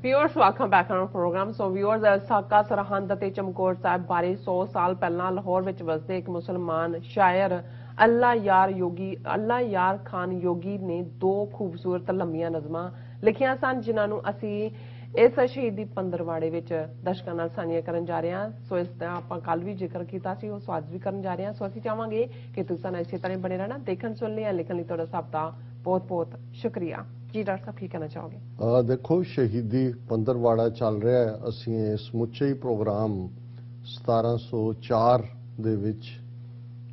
Viewers welcome back on program. So viewers, साका सरहंद ते चमकौर साहब बारे 100 साल पहला लाहौर विच वसदे एक मुसलमान शायर अल्लाह यार खान योगी ने दो खूबसूरत लंबियां नज़मां लिखियां सन, जिन्हां नूं असीं इस शहीदी पंदरवाड़े विच दर्शकां नाल साझीਆਂ ਕਰਨ जा रहे हैं। सो इसका आपां कल भी जिक्र किया सी, उस आज भी करन जा रहे हैं। सो असीं चाहांगे कि तुसां नाल इसे तरह बने रहना, देखण सुन लिया लिखण लई तुहाडा सब दा बहुत बहुत शुक्रिया जी। डॉक्टर साहब की कहना चाहोगे? देखो, शहीदी पंदरवाड़ा चल रहा है। असीं समुचे ही प्रोग्राम 1704 ਦੇ ਵਿੱਚ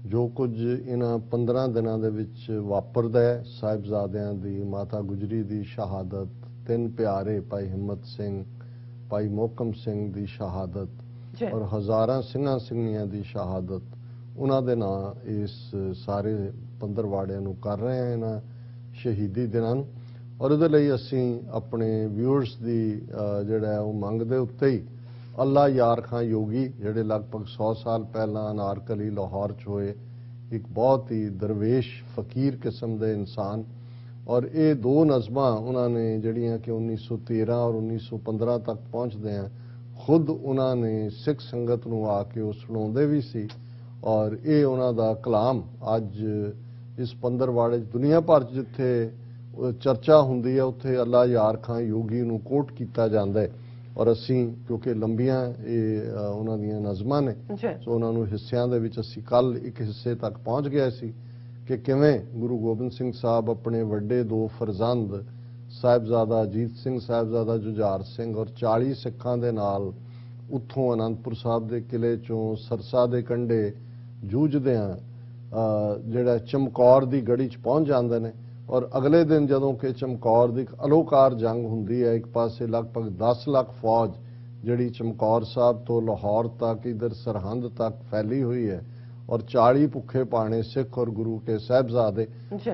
ਜੋ ਕੁਝ ਇਹਨਾਂ 15 ਦਿਨਾਂ ਦੇ ਵਿੱਚ ਵਾਪਰਦਾ ਹੈ, ਸਾਹਿਬਜ਼ਾਦਿਆਂ ਦੀ, ਮਾਤਾ ਗੁਜਰੀ ਦੀ ਸ਼ਹਾਦਤ, ਤਿੰਨ ਪਿਆਰੇ ਭਾਈ ਹਿੰਮਤ ਸਿੰਘ, ਭਾਈ ਮੋਹਕਮ ਸਿੰਘ ਦੀ ਸ਼ਹਾਦਤ ਔਰ ਹਜ਼ਾਰਾਂ ਸਿੰਘਾਂ ਸਿੰਘਣੀਆਂ ਦੀ ਸ਼ਹਾਦਤ, ਉਹਨਾਂ ਦੇ ਨਾਂ ਇਸ ਸਾਰੇ ਪੰਦਰਵਾੜਿਆਂ ਨੂੰ ਕਰ ਰਹੇ ਹਾਂ ਇਹਨਾਂ ਸ਼ਹੀਦੀ ਦਿਨਾਂ ਨੂੰ। ਔਰ ਉਹਦੇ ਲਈ ਅਸੀਂ ਆਪਣੇ ਵਿਊਅਰਸ ਦੀ ਜਿਹੜਾ ਉਹ ਮੰਗ ਦੇ ਉੱਤੇ ਹੀ ਅੱਲਾ ਯਾਰ ਖਾਂ ਯੋਗੀ, ਜਿਹੜੇ ਲਗਭਗ 100 ਸਾਲ ਪਹਿਲਾਂ ਅਨਾਰਕਲੀ ਲਾਹੌਰ 'ਚ ਹੋਏ, ਇੱਕ ਬਹੁਤ ਹੀ ਦਰਵੇਸ਼ ਫਕੀਰ ਕਿਸਮ ਦੇ ਇਨਸਾਨ, ਔਰ ਇਹ ਦੋ ਨਜ਼ਮਾਂ ਉਹਨਾਂ ਨੇ ਜਿਹੜੀਆਂ ਕਿ 1913 ਔਰ 1915 ਤੱਕ ਪਹੁੰਚਦੇ ਆ, ਖੁਦ ਉਹਨਾਂ ਨੇ ਸਿੱਖ ਸੰਗਤ ਨੂੰ ਆ ਕੇ ਉਹ ਸੁਣਾਉਂਦੇ ਵੀ ਸੀ। ਔਰ ਇਹ ਉਹਨਾਂ ਦਾ ਕਲਾਮ ਅੱਜ ਇਸ ਪੰਦਰਵਾੜੇ 'ਚ ਦੁਨੀਆ ਭਰ 'ਚ ਜਿੱਥੇ ਚਰਚਾ ਹੁੰਦੀ ਹੈ, ਉੱਥੇ ਅੱਲਾ ਯਾਰ ਖਾਂ ਯੋਗੀ ਨੂੰ ਕੋਟ ਕੀਤਾ ਜਾਂਦਾ ਹੈ। ਔਰ ਅਸੀਂ ਕਿਉਂਕਿ ਲੰਬੀਆਂ ਇਹ ਉਹਨਾਂ ਦੀਆਂ ਨਜ਼ਮਾਂ ਨੇ, ਸੋ ਉਹਨਾਂ ਨੂੰ ਹਿੱਸਿਆਂ ਦੇ ਵਿੱਚ ਅਸੀਂ ਕੱਲ ਇੱਕ ਹਿੱਸੇ ਤੱਕ ਪਹੁੰਚ ਗਏ ਸੀ ਕਿ ਕਿਵੇਂ ਗੁਰੂ ਗੋਬਿੰਦ ਸਿੰਘ ਸਾਹਿਬ ਆਪਣੇ ਵੱਡੇ ਦੋ ਫਰਜ਼ੰਦ ਸਾਹਿਬਜ਼ਾਦਾ ਅਜੀਤ ਸਿੰਘ, ਸਾਹਿਬਜ਼ਾਦਾ ਜੁਝਾਰ ਸਿੰਘ ਔਰ 40 ਸਿੱਖਾਂ ਦੇ ਨਾਲ ਉੱਥੋਂ ਅਨੰਦਪੁਰ ਸਾਹਿਬ ਦੇ ਕਿਲੇ 'ਚੋਂ ਸਰਸਾ ਦੇ ਕੰਢੇ ਜੂਝਦਿਆਂ ਜਿਹੜਾ ਚਮਕੌਰ ਦੀ ਗੜੀ 'ਚ ਪਹੁੰਚ ਜਾਂਦੇ ਨੇ। ਔਰ ਅਗਲੇ ਦਿਨ ਜਦੋਂ ਕਿ ਚਮਕੌਰ ਦੀ ਇੱਕ ਅਲੋਕਾਰ ਜੰਗ ਹੁੰਦੀ ਹੈ, ਇੱਕ ਪਾਸੇ ਲਗਭਗ 10 ਲੱਖ ਫੌਜ ਜਿਹੜੀ ਚਮਕੌਰ ਸਾਹਿਬ ਤੋਂ ਲਾਹੌਰ ਤੱਕ ਇਧਰ ਸਰਹੰਦ ਤੱਕ ਫੈਲੀ ਹੋਈ ਹੈ, ਔਰ 40 ਭੁੱਖੇ ਪਾਣੇ ਸਿੱਖ ਔਰ ਗੁਰੂ ਕੇ ਸਾਹਿਬਜ਼ਾਦੇ,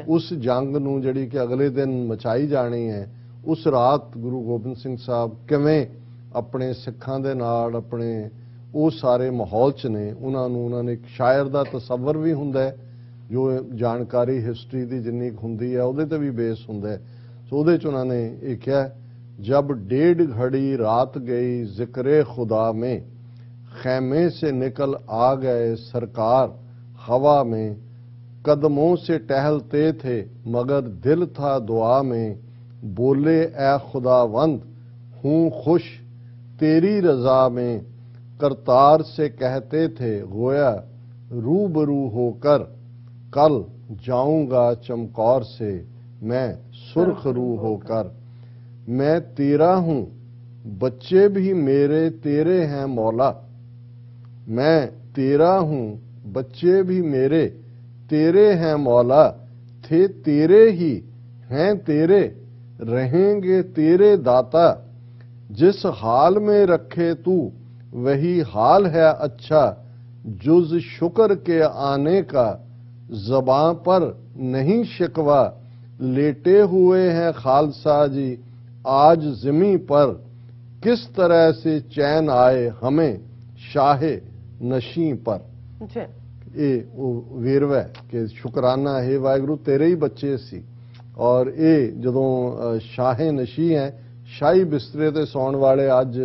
ਉਸ ਜੰਗ ਨੂੰ ਜਿਹੜੀ ਕਿ ਅਗਲੇ ਦਿਨ ਮਚਾਈ ਜਾਣੀ ਹੈ, ਉਸ ਰਾਤ ਗੁਰੂ ਗੋਬਿੰਦ ਸਿੰਘ ਸਾਹਿਬ ਕਿਵੇਂ ਆਪਣੇ ਸਿੱਖਾਂ ਦੇ ਨਾਲ ਆਪਣੇ ਉਹ ਸਾਰੇ ਮਾਹੌਲ 'ਚ ਨੇ, ਉਹਨਾਂ ਨੇ ਇੱਕ ਸ਼ਾਇਰ ਦਾ ਤਸੱਵਰ ਵੀ ਹੁੰਦਾ ਹੈ, ਜੋ ਜਾਣਕਾਰੀ ਹਿਸਟਰੀ ਦੀ ਜਿੰਨੀ ਹੁੰਦੀ ਹੈ ਉਹਦੇ ਤੇ ਵੀ ਬੇਸ ਹੁੰਦਾ ਹੈ। ਸੋ ਉਹਦੇ 'ਚ ਉਹਨਾਂ ਨੇ ਇਹ ਕਿਹਾ, जब 1.5 घड़ी रात गई जिक्रे खुदा में, खैमे से निकल आ गए सरकार हवा में, कदमों से टहलते थे मगर दिल था दुआ में, बोले ए खुदावंद हूँ खुश तेरी रजा में, करतार से कहते थे गोया रूबरू होकर, कल जाऊंगा चमकौर से मैं सुर्ख रू होकर, मैं तेरा हूं बच्चे भी मेरे तेरे हैं मौला, मैं तेरा हूं बच्चे भी मेरे तेरे हैं मौला, थे तेरे ही हैं तेरे रहेंगे तेरे दाता, जिस हाल में रखे तू वही हाल है अच्छा, जुज शुक्र के आने का ज़बां पर नहीं शिकवा, लेटे हुए हैं खालसा जी आज ज़मीं पर, किस तरह से चैन आए हमें शाहे नशी पर। ਇਹ ਉਹ ਵੇਰਵਾ ਹੈ ਕਿ ਸ਼ੁਕਰਾਨਾ ਹੈ ਵਾਹਿਗੁਰੂ ਤੇਰੇ ਹੀ ਬੱਚੇ ਸੀ, ਔਰ ਇਹ ਜਦੋਂ ਸ਼ਾਹੇ ਨਸ਼ੀ ਹੈ, ਸ਼ਾਹੀ ਬਿਸਤਰੇ ਤੇ ਸੌਣ ਵਾਲੇ ਅੱਜ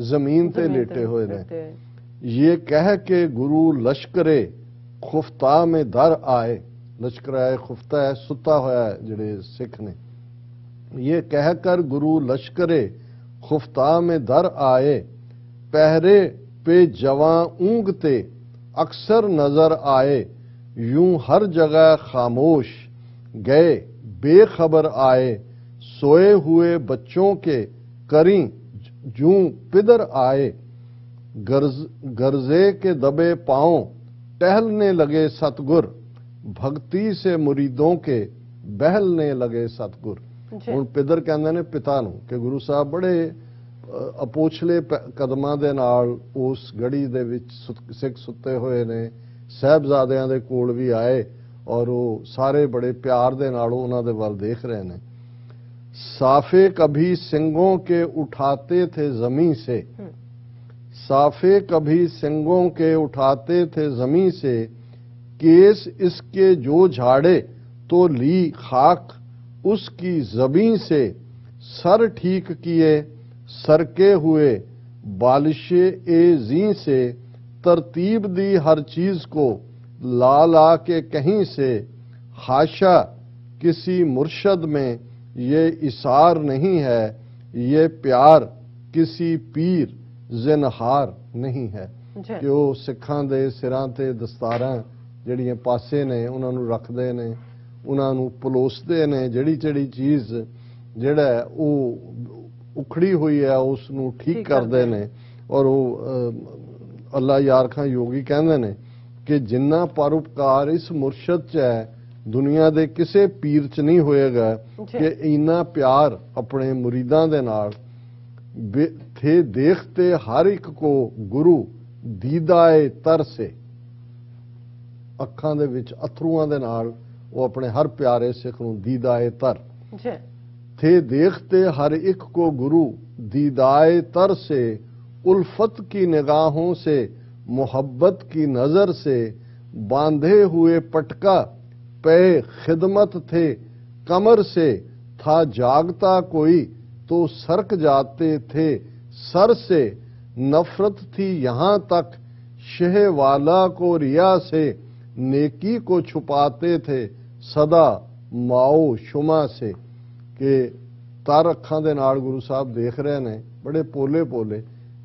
ਜ਼ਮੀਨ ਤੇ ਲੇਟੇ ਹੋਏ ਨੇ। ਇਹ ਕਹਿ ਕੇ ਗੁਰੂ ਲਸ਼ਕਰੇ ਖੁਫਤਾ ਮੇ ਦਰ ਆਏ, ਲਸ਼ਕਰ ਖੁਫਤਾ ਹੈ ਸੁੱਤਾ ਹੋਇਆ ਜਿਹੜੇ ਸਿੱਖ ਨੇ, ये कहकर गुरु लश्करे खुफ्ता में दर आए, पहरे पे जवां ऊंघते अक्सर नजर आए, यूं हर जगह खामोश गए बेखबर आए, सोए हुए बच्चों के करी जूं पिदर आए, गर्जे के दबे पांव टहलने लगे सतगुर, भक्ति से मुरीदों के बहलने लगे सतगुर। ਹੁਣ ਪਿਦਰ ਕਹਿੰਦੇ ਨੇ ਪਿਤਾ ਨੂੰ ਕਿ ਗੁਰੂ ਸਾਹਿਬ ਬੜੇ ਅਪੋਛਲੇ ਕਦਮਾਂ ਦੇ ਨਾਲ ਉਸ ਗੜੀ ਦੇ ਵਿੱਚ ਸਿੱਖ ਸੁੱਤੇ ਹੋਏ ਨੇ, ਸਾਹਿਬਜ਼ਾਦਿਆਂ ਦੇ ਕੋਲ ਵੀ ਆਏ, ਔਰ ਉਹ ਸਾਰੇ ਬੜੇ ਪਿਆਰ ਦੇ ਨਾਲ ਉਹਨਾਂ ਦੇ ਵੱਲ ਦੇਖ ਰਹੇ ਨੇ। ਸਾਫੇ ਕਭੀ ਸਿੰਘੋਂ ਕੇ ਉਠਾਤੇ ਥੇ ਜ਼ਮੀਨ ਸੇ, साफे कभी सिंगों के उठाते थे जमी से, केस इसके जो झाड़े तो ली खाक उसकी जबीं से, सर ठीक किए सरके हुए बालिशे ए जी से तरतीब दी हर चीज को ला ला के कहीं से, हाशा किसी मुर्शद में ये इसार नहीं है, ये प्यार किसी पीर जिनहार नहीं है। कि ਉਹ ਸਿੱਖਾਂ ਦੇ ਸਿਰਾਂ ਤੇ ਦਸਤਾਰਾਂ ਜਿਹੜੀਆਂ ਪਾਸੇ ਨੇ ਉਹਨਾਂ ਨੂੰ ਰੱਖਦੇ ਨੇ, ਉਹਨਾਂ ਨੂੰ ਪਲੋਸਦੇ ਨੇ, ਜਿਹੜੀ ਚੀਜ਼ ਜਿਹੜਾ ਉਹ ਉਖੜੀ ਹੋਈ ਹੈ ਉਸ ਨੂੰ ਠੀਕ ਕਰਦੇ ਨੇ। ਔਰ ਉਹ ਅੱਲਾ ਯਾਰ ਖਾਂ ਯੋਗੀ ਕਹਿੰਦੇ ਨੇ ਕਿ ਜਿੰਨਾ ਪਰਉਪਕਾਰ ਇਸ ਮੁਰਸ਼ਦ 'ਚ ਹੈ ਦੁਨੀਆ ਦੇ ਕਿਸੇ ਪੀਰ 'ਚ ਨਹੀਂ ਹੋਏਗਾ ਕਿ ਇੰਨਾ ਪਿਆਰ ਆਪਣੇ ਮੁਰੀਦਾਂ ਦੇ ਨਾਲ। ਥੇ ਦੇਖਤੇ ਹਰ ਇੱਕ ਕੋ ਗੁਰੂ ਦੀਦਾਏ ਤਰ ਸੇ, ਅੱਖਾਂ ਦੇ ਵਿੱਚ ਅਥਰੂਆਂ ਦੇ ਨਾਲ ਉਹ ਆਪਣੇ ਹਰ ਪਿਆਰੇ ਸਿੱਖ ਨੂੰ ਦੀਦਾਏ ਤਰ। थे देखते हर एक को गुरु दीदाए तर से, उल्फत की निगाहों से मोहब्बत की नजर से, बांधे हुए पटका पे खिदमत थे कमर से, था जागता कोई तो सरक जाते थे सर से, नफरत थी यहाँ तक शहवाला को रिया से, नेकी को छुपाते थे सदा माओ शुमा से। कि तर ਅੱਖਾਂ ਦੇ ਨਾਲ ਗੁਰੂ ਸਾਹਿਬ ਦੇਖ ਰਹੇ ਨੇ ਬੜੇ ਪੋਲੇ ਪੋਲੇ।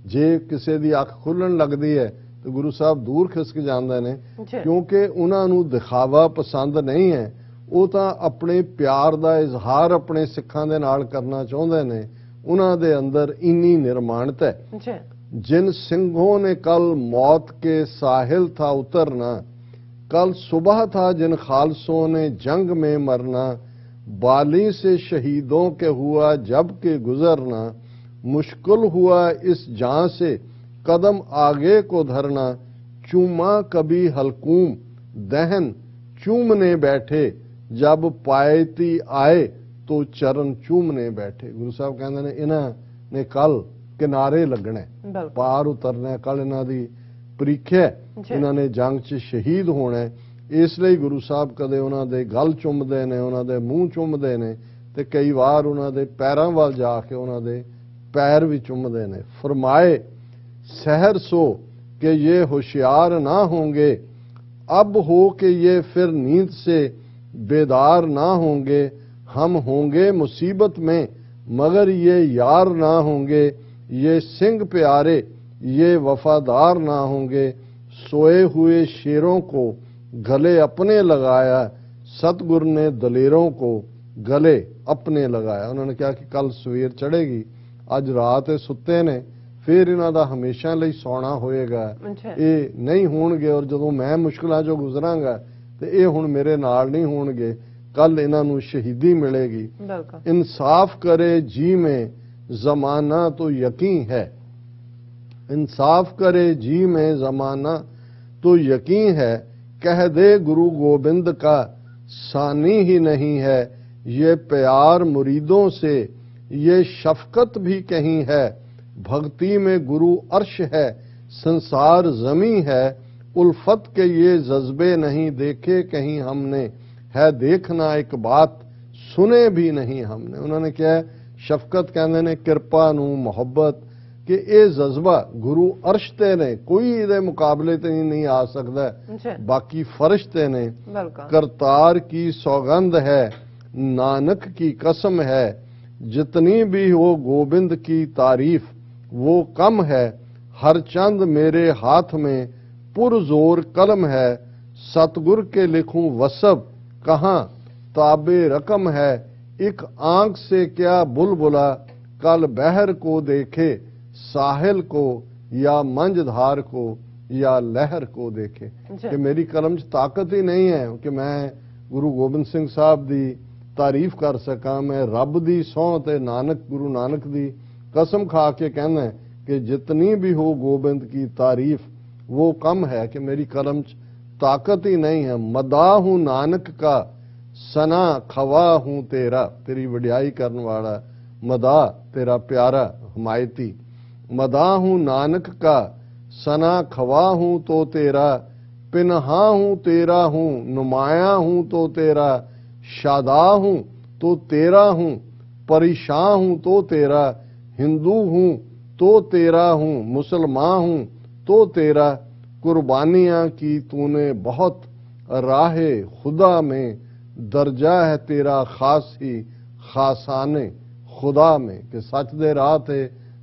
ਜੇ ਕਿਸੇ ਦੀ ਅੱਖ ਖੁੱਲਣ ਲੱਗਦੀ ਹੈ ਤੇ ਗੁਰੂ ਸਾਹਿਬ ਦੂਰ ਖਿਸਕ ਜਾਂਦੇ ਨੇ ਕਿਉਂਕਿ ਉਹਨਾਂ ਨੂੰ ਦਿਖਾਵਾ ਪਸੰਦ ਨਹੀਂ ਹੈ। ਉਹ ਤਾਂ ਆਪਣੇ ਪਿਆਰ ਦਾ ਇਜ਼ਹਾਰ ਆਪਣੇ ਸਿੱਖਾਂ ਦੇ ਨਾਲ ਕਰਨਾ ਚਾਹੁੰਦੇ ਨੇ। ਉਹਨਾਂ ਦੇ ਅੰਦਰ ਇੰਨੀ ਨਿਰਮਾਣਤਾ ਹੈ। जिन सिंहों ने कल मौत के साहिल था उतरना, कल सुबह था जिन खालसों ने जंग में मरना, बाली से शहीदों के हुआ जब के गुजरना, मुश्किल हुआ इस जान से कदम आगे को धरना, चूमा कभी हलकूम दहन चूमने बैठे, जब पायती आए तो चरण चूमने बैठे। गुरु साहब कहते ने इन्हां ने कल किनारे लगना, पार उतरना, कल इन्हां दी ਪ੍ਰੀਖਿਆ, ਇਹਨਾਂ ਨੇ ਜੰਗ 'ਚ ਸ਼ਹੀਦ ਹੋਣਾ। ਇਸ ਲਈ ਗੁਰੂ ਸਾਹਿਬ ਕਦੇ ਉਹਨਾਂ ਦੇ ਗਲ ਚੁੰਮਦੇ ਨੇ, ਉਹਨਾਂ ਦੇ ਮੂੰਹ ਚੁੰਮਦੇ ਨੇ ਤੇ ਕਈ ਵਾਰ ਉਹਨਾਂ ਦੇ ਪੈਰਾਂ ਵੱਲ ਜਾ ਕੇ ਉਹਨਾਂ ਦੇ ਪੈਰ ਵੀ ਚੁੰਮਦੇ ਨੇ। ਫਰਮਾਏ सहर सो कि ये होशियार ना होंगे, अब हो कि ये फिर नींद से बेदार ना होंगे, हम होंगे मुसीबत में मगर ये यार ना होंगे, ये सिंह प्यारे ये वफादार ना होंगे, सोए हुए शेरों को गले अपने लगाया, सतगुर ने दलेरों को गले अपने लगाया। उन्होंने कहा कि कल सवेर चढ़ेगी, अज रात सुते ने, फिर इन्हां दा हमेशा लई सौना होएगा, ये नहीं होणगे। और जदों मैं मुश्किलां चों गुजरांगा ते ये हुण मेरे नाल नहीं होणगे, कल इन्हां नूं शहीदी मिलेगी। इंसाफ करे जी में जमाना तो यकीन है, इंसाफ करे जी में जमाना तो यकीन है, कह दे गुरु गोबिंद का सानी ही नहीं है, ये प्यार मुरीदों से ये शफकत भी कहीं है, भक्ति में गुरु अर्श है संसार जमी है, उल्फत के ये जज्बे नहीं देखे कहीं हमने, है देखना एक बात सुने भी नहीं हमने। उन्होंने क्या है शफकत कहते ने किरपा नूं मुहब्बत कि ये जज्बा गुरु अर्श ते ने, कोई इहदे मुकाबले ते नहीं आ सकता, बाकी फरिश्ते ने। करतार की सौगंध है नानक की कसम है, जितनी भी हो गोबिंद की तारीफ वो कम है, हर चंद मेरे हाथ में पुरजोर कलम है, सतगुर के लिखूं वसब कहाँ ताबे रकम है, एक आंख से क्या बुलबुला कल बहर को देखे, साहिल को या मंझधार को या लहर को देखे। कि मेरी कलम च ताकत ही नहीं है कि मैं गुरु गोबिंद सिंह साहब दी तारीफ कर सका। मैं रब दी सौं ते नानक गुरु नानक दी कसम खा के कहना है कि जितनी भी हो गोबिंद की तारीफ वो कम है, कि मेरी कलम च ताकत ही नहीं है। मदा हूं नानक का सना खवा हूं तेरा, तेरी वड्याई करने वाला मदा तेरा प्यारा हमायती। मदा हूं नानक का सना खवा हूं तो तेरा, पिनहा हूं तेरा हूं, नुमाया हूं तो तेरा, शादा हूं तो तेरा हूं, परेशान हूं तो तेरा, हिंदू हूं तो तेरा हूं, मुसलमान हूं तो तेरा, कुर्बानियां की तूने बहुत, राहे खुदा में दर्जा है तेरा खास ही, खासाने खुदा में। कि सच दे राह ते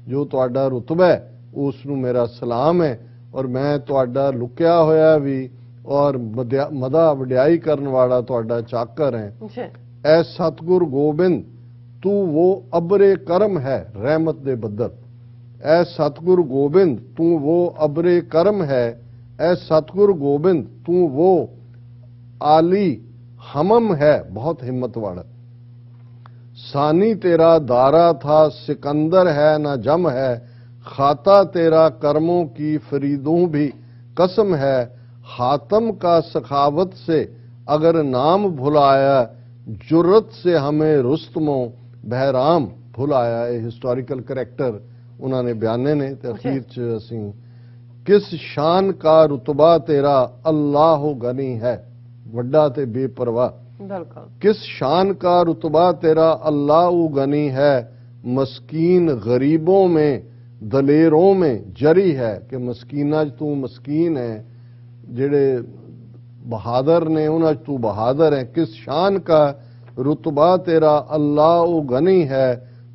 जो तुहाडा रुतबा है उस नूं मेरा सलाम है, और मैं तुहाडा लुकिया होया भी और मदा वड्याई करन वाला तुहाडा चाकर है। जी। ऐ सतगुर गोबिंद तू वो अबरे करम है, रहमत दे बदल। ऐ सतगुर गोबिंद तू वो अबरे करम है, ऐ सतगुर गोबिंद तू वो आली हमम है, बहुत हिम्मत वाला। सानी तेरा दारा था, सिकंदर है ना जम है, खाता तेरा कर्मों की फरीदों भी कसम है। हातम का सखावत से अगर नाम भुलाया, जुर्रत से हमें रुस्तमों बहराम भुलाया। ਇਹ ਹਿਸਟੋਰੀਕਲ ਕਰੈਕਟਰ ਉਹਨਾਂ ਨੇ ਬਿਆਨੇ ਨੇ ਤੇ ਅਖੀਰ ਚ ਅਸੀਂ किस शान का रुतबा तेरा अल्लाह गनी है, वड्डा ते बेपरवाह। बिल्कुल। किस शान का रुतबा तेरा अल्लाह गनी है, मस्कीन गरीबों में दलेरों में जरी है। कि मस्कीना तू मस्कीन है, जेड़े बहादुर ने उन्हां तू बहादुर है। किस शान का रुतबा तेरा अल्लाह गनी है,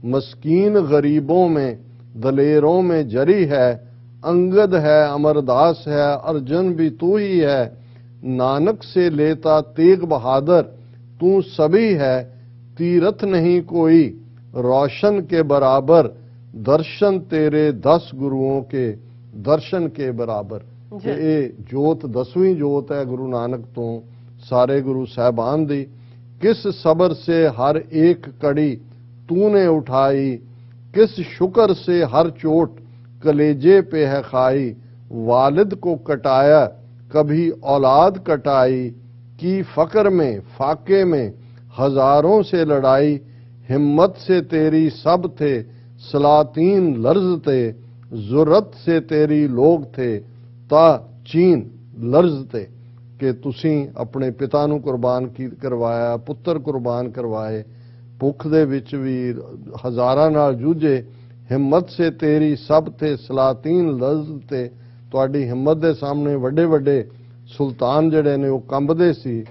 मस्कीन गरीबों में दलेरों में जरी है। अंगद है, अमरदास है, अर्जन भी तू ही है, नानक से लेता तेग बहादुर तू सभी है। तीरथ नहीं कोई रोशन के बराबर, दर्शन तेरे 10 गुरुओं के दर्शन के बराबर। ये जोत 10वीं जोत है गुरु नानक तो सारे गुरु साहबान दी। किस सबर से हर एक कड़ी तूने उठाई, किस शुक्र से हर चोट कलेजे पे है खाई। वालिद को कटाया कभी औलाद कटाई, की फकर में फाके में हजारों से लड़ाई। हिम्मत से तेरी सब थे सलातीन लर्ज थे, जुर्रत से तेरी लोग थे ता चीन लर्ज थे। कि तुसी अपने पिता नूं कुर्बान करवाया, पुत्र कुर्बान करवाए, भुख दे विच भी हजारां नाल जूझे। हिम्मत से तेरी सब थे सलातीन लर्ज थे, तुहाडी हिम्मत दे सामने वड्डे वड्डे सुल्तान जड़े ने वो कंबदे सी।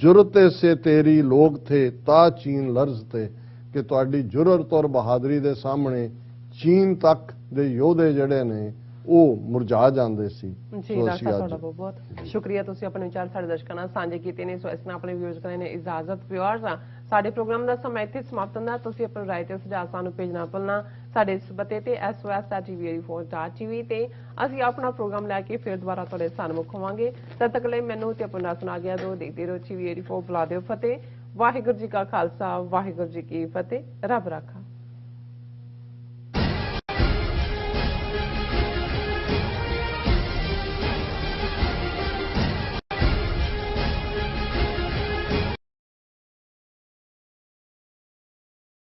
जुरत से तेरी लोग थे ता चीन लर्ज थे। कि तुहाडी जुरत और बहादुरी दे सामने चीन तक दे योधे जड़े ने ਉਹ ਮੁਰਝਾ ਜਾਂਦੇ ਸੀ। ਜੀ ਡਾਕਟਰ ਸਾਹਿਬ ਤੁਹਾਡਾ ਬਹੁਤ ਬਹੁਤ ਸ਼ੁਕਰੀਆ, ਤੁਸੀਂ ਆਪਣੇ ਵਿਚਾਰ ਸਾਡੇ ਦਰਸ਼ਕਾਂ ਨਾਲ ਸਾਂਝੇ ਕੀਤੇ ਨੇ। ਸੋ ਇਸ ਨਾਲ ਆਪਣੇ ਵਿਊਅਰਸ ਕਰਨ ਨੇ ਇਜਾਜ਼ਤ। ਵਿਊਅਰਸ ਸਾਡੇ ਪ੍ਰੋਗਰਾਮ ਦਾ ਸਮਾਂ ਇੱਥੇ ਸਮਾਪਤ ਹੁੰਦਾ। ਤੁਸੀਂ ਆਪਣੀ ਰਾਏ ਤੇ ਸੁਝਾਅ ਸਾਨੂੰ ਭੇਜਣਾ ਭੁੱਲਣਾ ਸਾਡੇ ਇਸ ਪਤੇ ਤੇ sos@tveri4.tv ਤੇ ਅਸੀਂ ਆਪਣਾ ਪ੍ਰੋਗਰਾਮ ਲੈ ਕੇ ਫਿਰ ਦੁਬਾਰਾ ਤੁਹਾਡੇ ਸਾਹਮਣੇ ਹੋਵਾਂਗੇ। ਤਦ ਤੱਕ ਲਈ ਮੈਨੂੰ ਤੇ ਆਪਣਾ ਸੁਣਾ ਗਿਆ ਦੋ ਦੇਖਦੇ ਰਹੋ TVeri4। ਬੁਲਾ ਦਿਓ ਫਤਿਹ। ਵਾਹਿਗੁਰੂ ਜੀ ਕਾ ਖਾਲਸਾ, ਵਾਹਿਗੁਰੂ ਜੀ ਕੀ ਫਤਿਹ। ਰੱਬ ਰਾਖਾ।